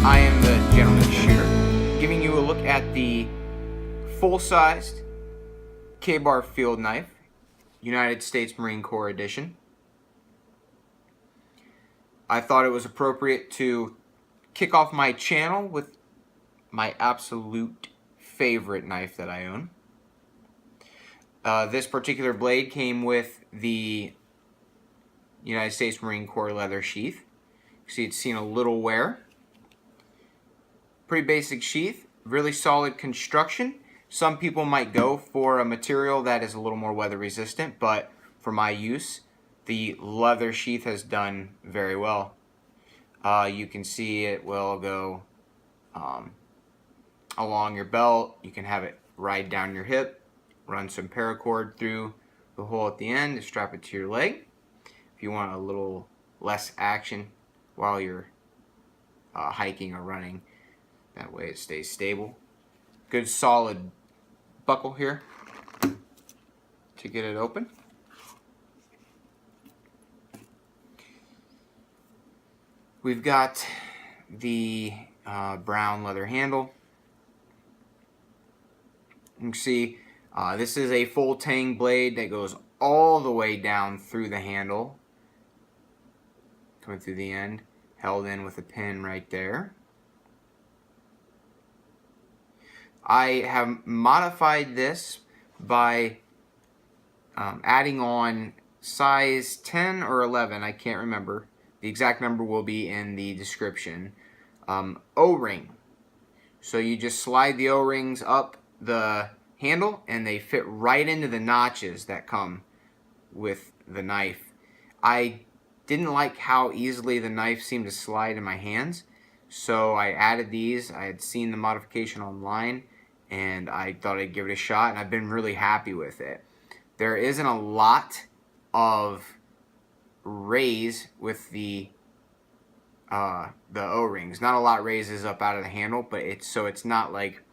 I am the gentleman shooter, giving you a look at the full-sized KABAR field knife, United States Marine Corps edition. I thought it was appropriate to kick off my channel with my absolute favorite knife that I own. This particular blade came with the United States Marine Corps leather sheath. You see, it's seen a little wear. Pretty basic sheath, really solid construction. Some people might go for a material that is a little more weather resistant, but for my use, the leather sheath has done very well. You can see it will go along your belt. You can have it ride down your hip, run some paracord through the hole at the end to strap it to your leg. If you want a little less action while you're hiking or running, that way it stays stable. Good solid buckle here to get it open. We've got the brown leather handle. You can see this is a full tang blade that goes all the way down through the handle, coming through the end, held in with a pin right there. I have modified this by adding on size 10 or 11, I can't remember. The exact number will be in the description. O-ring. So you just slide the O-rings up the handle and they fit right into the notches that come with the knife. I didn't like how easily the knife seemed to slide in my hands, so I added these. I had seen the modification online and I thought I'd give it a shot, and I've been really happy with it. There isn't a lot of raise with the O-rings. Not a lot raises up out of the handle, but it's not like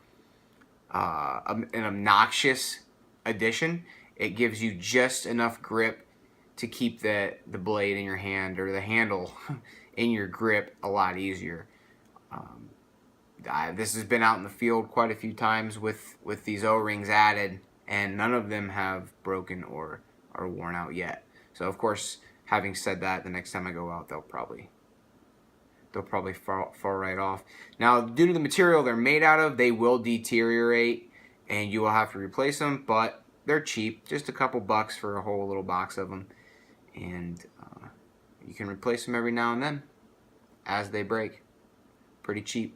an obnoxious addition. It gives you just enough grip to keep the blade in your hand, or the handle in your grip, a lot easier. This has been out in the field quite a few times with these O-rings added, and none of them have broken or are worn out yet. So of course, having said that, the next time I go out, they'll probably fall right off. Now, due to the material they're made out of, they will deteriorate and you will have to replace them, but they're cheap, just a couple bucks for a whole little box of them, and you can replace them every now and then as they break. Pretty cheap.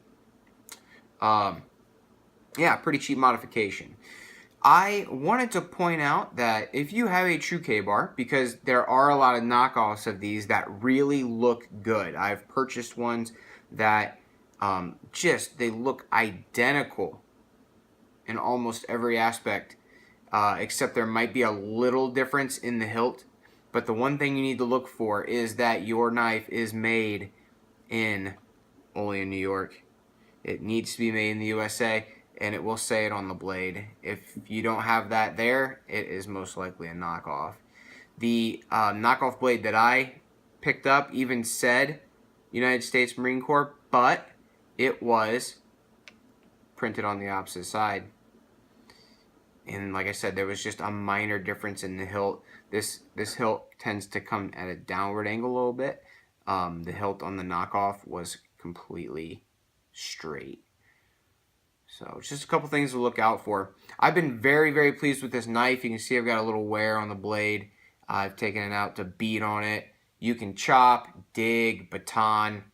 Yeah, pretty cheap modification. I wanted to point out that if you have a true KABAR, because there are a lot of knockoffs of these that really look good. I've purchased ones that they look identical in almost every aspect, except there might be a little difference in the hilt. But the one thing you need to look for is that your knife is made only in New York. It needs to be made in the USA, and it will say it on the blade. If you don't have that there, it is most likely a knockoff. The knockoff blade that I picked up even said United States Marine Corps, but it was printed on the opposite side. And like I said, there was just a minor difference in the hilt. This hilt tends to come at a downward angle a little bit. The hilt on the knockoff was completely straight. So it's just a couple things to look out for. I've been very, very pleased with this knife. You can see I've got a little wear on the blade. I've taken it out to beat on it. You can chop, dig, baton,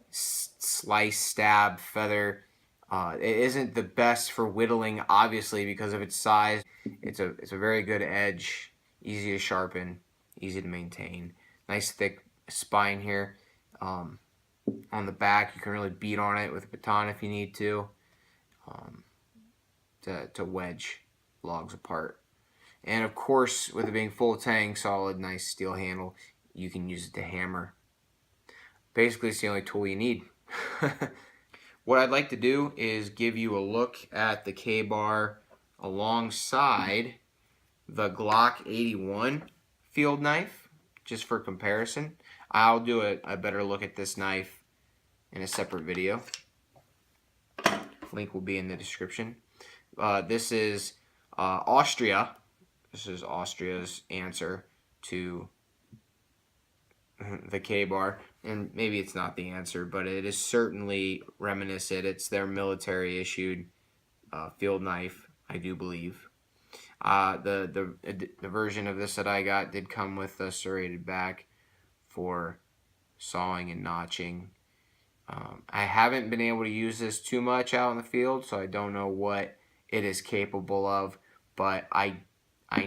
slice, stab, feather. It isn't the best for whittling, obviously, because of its size. It's a very good edge, easy to sharpen, easy to maintain. Nice thick spine here. On the back, you can really beat on it with a baton if you need to wedge logs apart. And of course, with it being full tang, solid, nice steel handle, you can use it to hammer. Basically, it's the only tool you need. What I'd like to do is give you a look at the KABAR alongside the Glock 81 field knife, just for comparison. I'll do a better look at this knife in a separate video. Link will be in the description. This is Austria. This is Austria's answer to the KABAR, and maybe it's not the answer, but it is certainly reminiscent. It's their military issued field knife, I do believe. The version of this that I got did come with a serrated back for sawing and notching. I haven't been able to use this too much out in the field, so I don't know what it is capable of, but I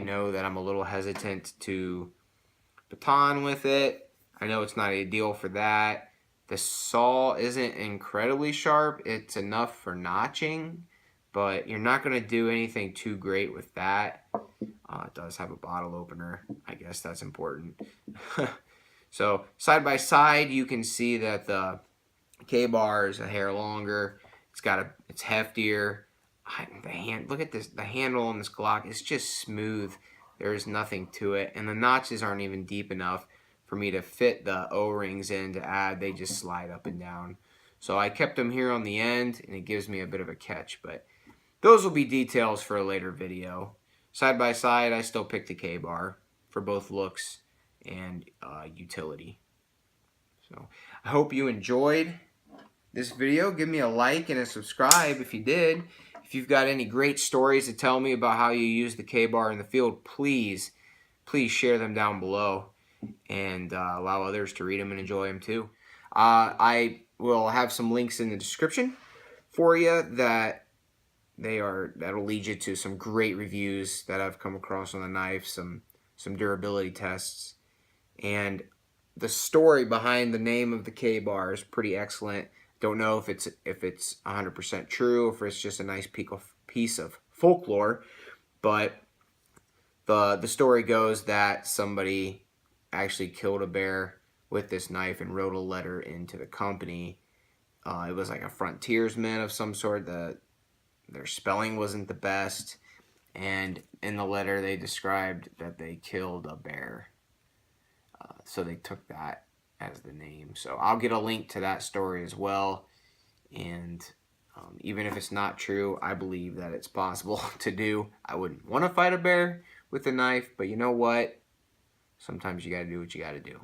know that I'm a little hesitant to baton with it. I know it's not ideal for that. The saw isn't incredibly sharp. It's enough for notching, but you're not going to do anything too great with that. It does have a bottle opener. I guess that's important. So side by side, you can see that the KABAR is a hair longer. It's heftier. Look at this. The handle on this Glock is just smooth. There is nothing to it, and the notches aren't even deep enough for me to fit the O-rings in to add. They just slide up and down. So I kept them here on the end, and it gives me a bit of a catch, but those will be details for a later video. Side by side, I still picked the KABAR for both looks and utility. So I hope you enjoyed this video. Give me a like and a subscribe if you did. If you've got any great stories to tell me about how you use the KABAR in the field, please share them down below and allow others to read them and enjoy them too. I will have some links in the description for you that'll lead you to some great reviews that I've come across on the knife, some durability tests, and the story behind the name of the KABAR is pretty excellent. Don't know if it's 100% true, or if it's just a nice piece of folklore, but the story goes that somebody actually killed a bear with this knife and wrote a letter into the company. It was like a frontiersman of some sort. Their spelling wasn't the best, and in the letter they described that they killed a bear. So they took that as the name. So I'll get a link to that story as well. And even if it's not true, I believe that it's possible to do. I wouldn't want to fight a bear with a knife, but you know what? Sometimes you got to do what you got to do.